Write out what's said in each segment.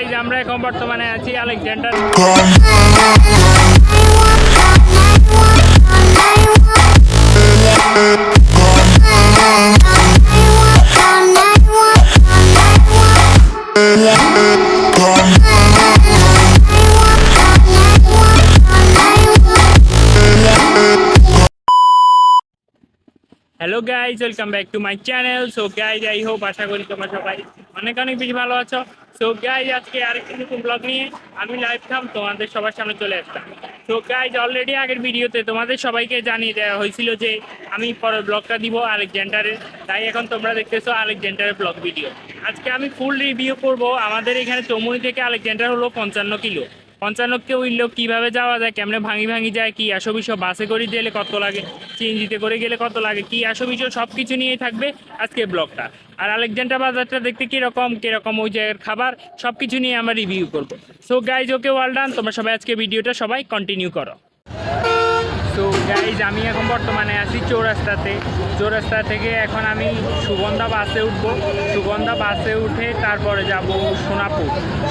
Guys আমরা এখন বর্তমানে আছি Alexander. Hello guys, welcome back to my channel. So guys, I hope আশা করি তোমরা সবাই অনেক বেশি ভালো আছো। সো গাইজ, আজকে আরেকটি নতুন ব্লগ নিয়ে আমি লাইভ থাম তোমাদের সবার সামনে চলে আসলাম। সো গাইজ, অলরেডি আগের ভিডিওতে তোমাদের সবাইকে জানিয়ে দেওয়া হয়েছিল যে আমি পরের ব্লগটা দিব আলেকজান্ডারের, তাই এখন তোমরা দেখতেছো আলেকজান্ডারের ব্লগ ভিডিও। আজকে আমি ফুল রিভিউ করব। আমাদের এখানে চৌমুনি থেকে আলেকজান্ডার হলো 55 কিলো। 55 উইল কীভাবে যাওয়া যায়, কেমনে ভাঙি যায়, কি আসো বিষয়, বাসে করে গেলে কত লাগে, সিএনজিতে করে গেলে কত লাগে, কি আসো বিষয়, সব কিছু নিয়েই থাকবে আজকে ব্লগটা। আর আলেকজান্ডার বাজারটা দেখতে কীরকম ওই জায়গার খাবার, সব কিছু নিয়ে আমরা রিভিউ করবো। সো গাইজ, ওকে ওয়েল ডান, তোমরা সবাই আজকে ভিডিওটা সবাই কন্টিনিউ করো। সো গাইজ, আমি এখন বর্তমানে আছি চৌরাস্তাতে। চৌরাস্তা থেকে এখন আমি সুগন্ধা বাসে উঠবো। সুগন্ধা বাসে উঠে তারপরে যাব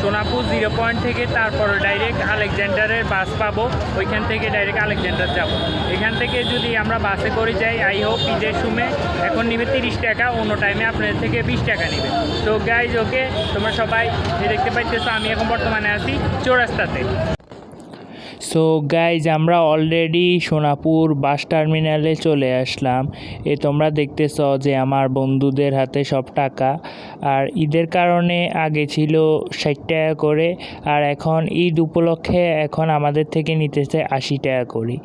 সোনাপুর 0 পয়েন্ট থেকে তারপরে ডাইরেক্ট আলেকজান্ডারের বাস পাবো। ওইখান থেকে ডাইরেক্ট আলেকজান্ডার যাব। এখান থেকে যদি আমরা বাসে করে যাই, আই হোপ ঈদের সময় এখন নিবে 30 টাকা, অন্য টাইমে আপনাদের থেকে 20 টাকা নেবে। তো গাইজ, ওকে, তোমরা সবাই দেখতে পাইতেছো আমি এখন বর্তমানে আছি চৌরাস্তাতে। সো গাইজ, আমরা অলরেডি সোনাপুর বাস টার্মিনালে চলে আসলাম। তোমরা দেখতেছ যে আমার বন্ধুদের হাতে সব টাকা। আর ঈদের কারণে আগে ছিল 60 টাকা করে, আর এখন ঈদ উপলক্ষে এখন আমাদের থেকে নিতেছে 80 টাকা করে।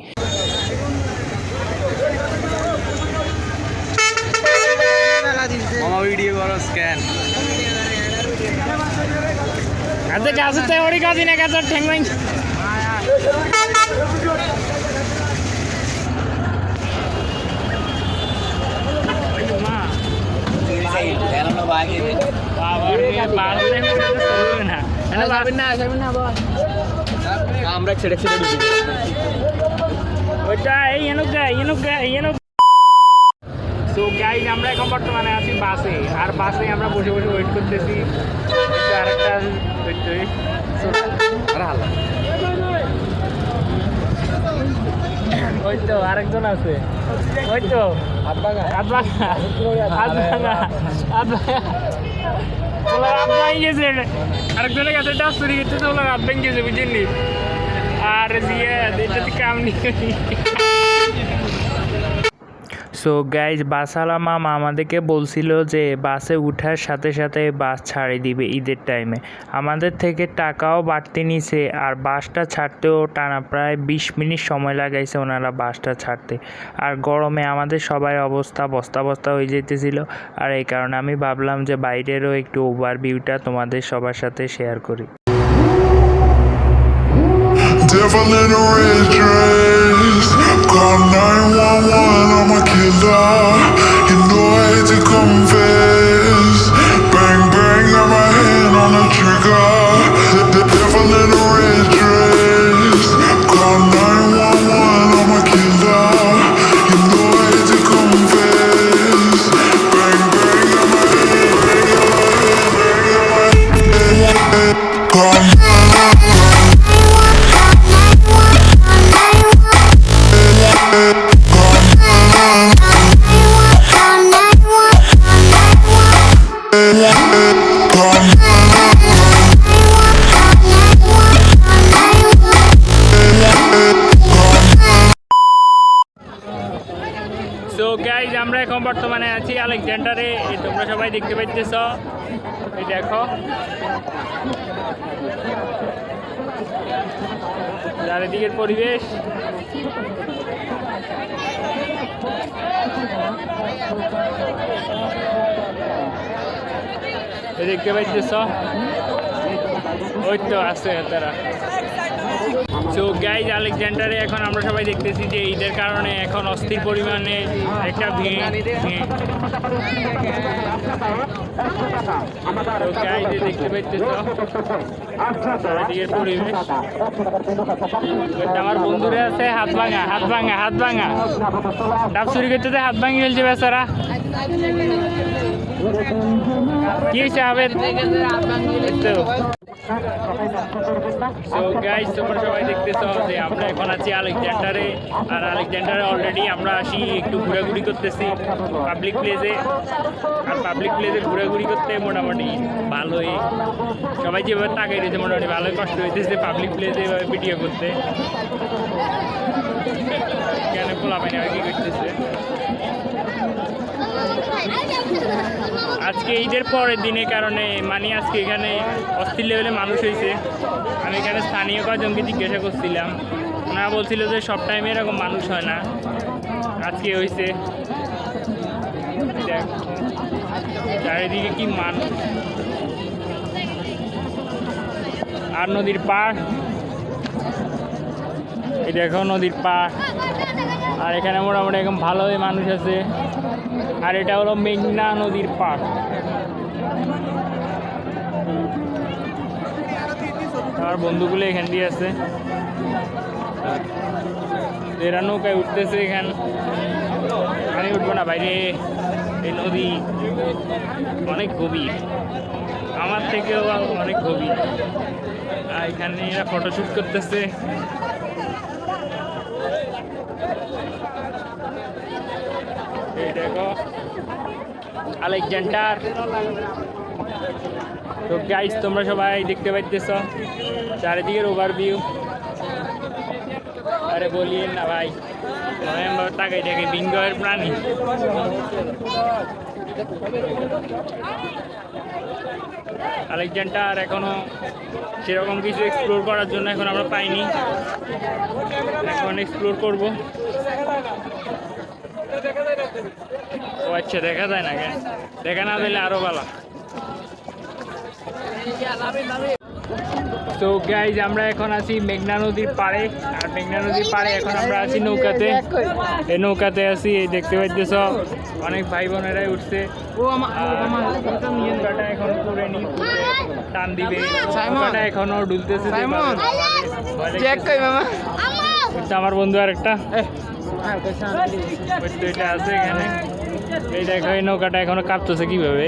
আমরা ছেড়ে ঢুকি ওইটা সো গাইজ, আমরা এখন বর্তমানে আছি বাসে। আর বাসে আমরা বসে ওয়েট করতেছি। আরেকটা ওই তো আরেকজন আছে, ওই তো হাত ভাঙা গেছে। আরেকজনের কাছে চুরি করতেছে, ওনার হাত ভেঙে গেছে, বুঝলি। আর এটাতে কাম নেই। সো গাইজ, বাসওয়ালা মামা আমাদেরকে বলছিল যে বাসে উঠার সাথে সাথে বাস ছাড়ে দিবে ঈদের টাইমে। আমাদের থেকে টাকাও বাড়তি নিছে, আর বাসটা ছাড়তেও টানা প্রায় 20 মিনিট সময় লাগাইছে ওনারা বাসটা ছাড়তে। আর গরমে আমাদের সবাই অবস্থা বস্তা হয়ে যেতেছিল। আর এই কারণে আমি ভাবলাম যে বাইরেরও একটু ওভারভিউটা তোমাদের সবার সাথে শেয়ার করি। Devil in a red dress, call 911, I'm a killer. You know I hate to confess. Bang bang, got my hand on the trigger. The devil in a red dress, call 911, I'm a killer. You know I hate to confess. Bang bang, got my hand, call. So guys, আমরা এখন বর্তমানে আছি আলেকজান্ডারে। তোমরা সবাই দেখতে পাইতেছ, এই দেখো চারিদিকের পরিবেশ। দেখতে পাইতেছ, ওই তো আছে তারা। সো গাইজ, আলেকজান্ডারে এখন আমরা সবাই দেখতেছি যে ঈদের কারণে এখন অস্থির পরিমাণে একটা ভিড়। দেখতে পাইতেছ চারিদিকের পরিবেশ। আমার বন্ধুরা আছে হাত ভাঙা ডাব চুরি করতেছে, হাত ভাঙি ফেলছে বেচারা। কি হয়েছে আবেদ? সো গাইস তোমরা সবাই দেখতেছো যে আমরা এখন আছি আলেকজান্ডারে, আর আলেকজান্ডারে অলরেডি আমরা আসি একটু ঘোরাঘুরি করতেছি পাবলিক প্লেসে। আর পাবলিক প্লেসে ঘোরাঘুরি করতে মোটামুটি ভালোই, সবাই যেভাবে তাকাই রয়েছে মোটামুটি ভালোই কষ্ট হইতেছে পাবলিক প্লেসে এভাবে ভিডিও করতে। কেন পোলাপানি আর কি করতেছে। আজকে ঈদের পরের দিনের কারণে মানে আজকে এখানে অস্থির লেভেলে মানুষ হয়েছে। আমি এখানে স্থানীয় কয়েকজনকে জিজ্ঞাসা করছিলাম, ওনারা বলছিল যে সব টাইমে এরকম মানুষ হয় না, আজকে হয়েছে। চারিদিকে কি মানুষ, আর নদীর পাড়, এই দেখো নদীর পাড়। আর এখানে মোটামুটি এখন ভালোই মানুষ আছে। আর এটা হলো মেঘনা নদীর পাড়। আমার বন্ধুগুলো এখান দিয়ে আছে, এরা নৌকায় উঠতেছে। এখান আমি উঠবো না, বাইরে এই নদী অনেক গভীর, আমার থেকেও অনেক গভীর। আর এখানে এরা ফটোশ্যুট করতেছে। এই দেখো আলেকজান্ডার। তো গাইস তোমরা সবাই দেখতে পাইতেছ চারিদিকের ওভারভিউ। আরে বলিয়ে না ভাই, তাকাই দেখে বিঙ্গয়ের প্রাণী। আলেকজান্ডার এখনো সেরকম কিছু এক্সপ্লোর করার জন্য এখন আমরা পাইনি, এখন এক্সপ্লোর করব। ও আচ্ছা, দেখা যায় না, কেন দেখা না দিলে আরো ভালো। তো গাইজ আমরা এখন আছি মেঘনা নদীর পাড়ে। আর মেঘনা নদীর পাড়ে এখন আমরা আছি নৌকাতে। এই নৌকাতে আছি, এই দেখতে পাইতেছ অনেক ভাই বোনেরাই উঠছে। নৌকাটা এখন করে নি, টান দিবে। নৌকাটা এখনো ডুলতেছে। আমার বন্ধু আর একটা এটা আছে এখানে। এই দেখো এই নৌকাটা এখনো কাঁপতেছে কিভাবে।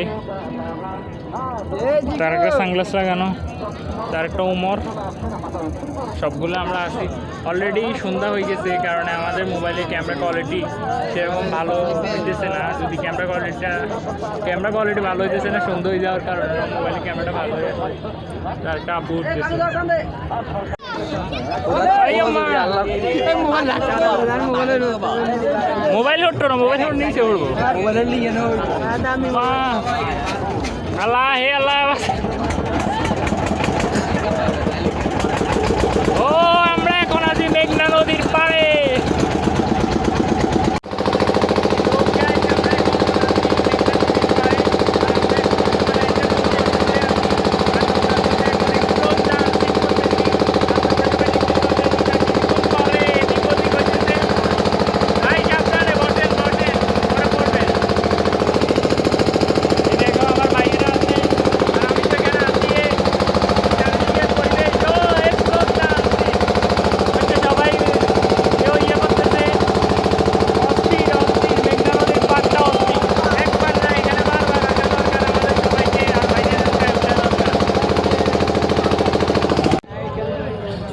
তার একটা সানগ্লাস লাগানো, তার একটা উমর, সবগুলো আমরা আছি। অলরেডি সন্ধ্যা হয়ে গেছে, এই কারণে আমাদের মোবাইলের ক্যামেরা কোয়ালিটি সেরকম ভালো হইতেছে না। যদি ক্যামেরা কোয়ালিটি ভালো হইতেছে না, সন্ধ্যা হয়ে যাওয়ার কারণে মোবাইলের ক্যামেরাটা ভালো হয়ে যাচ্ছে। তার একটা আপু উঠতেছে। মোবাইল উঠতো না, মোবাইল নিচে উঠবো। আল্লাহ হে আল্লাহ। ও আমরা এখন আছি মেঘনা নদীর পাড়ে।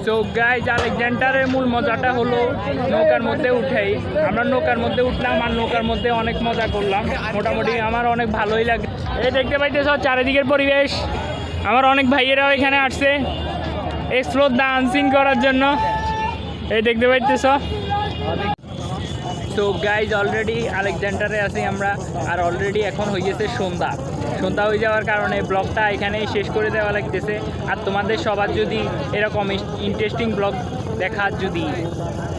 তো গাইজ আলেকজান্ডারের মূল মজাটা হলো নৌকার মধ্যে উঠেই। আমরা নৌকার মধ্যে উঠলাম আর নৌকার মধ্যে অনেক মজা করলাম। মোটামুটি আমার অনেক ভালোই লাগে। এই দেখতে পাইতেছ চারিদিকের পরিবেশ। আমার অনেক ভাইয়েরাও এখানে আসছে এক্সপ্লোর ডান্সিং করার জন্য। এই দেখতে পাইতেছ। তো গাইজ অলরেডি আলেকজান্ডারে আছি আমরা, আর অলরেডি এখন হয়ে গেছে সন্ধ্যা। সন্ধ্যা হয়ে যাওয়ার কারণে ব্লগটা এখানেই শেষ করে দেওয়া লাগতেছে। আর তোমাদের সবার যদি এরকম ইন্টারেস্টিং ব্লগ দেখার যদি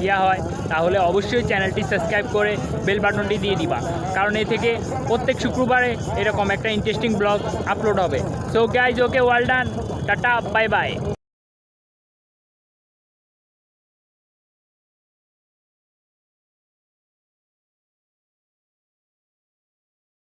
ইয়া হয়, তাহলে অবশ্যই চ্যানেলটি সাবস্ক্রাইব করে বেল বাটনটি দিয়ে দিবা, কারণ এই থেকে প্রত্যেক শুক্রবারে এরকম একটা ইন্টারেস্টিং ব্লগ আপলোড হবে। So guys, okay, well done, tata, bye by.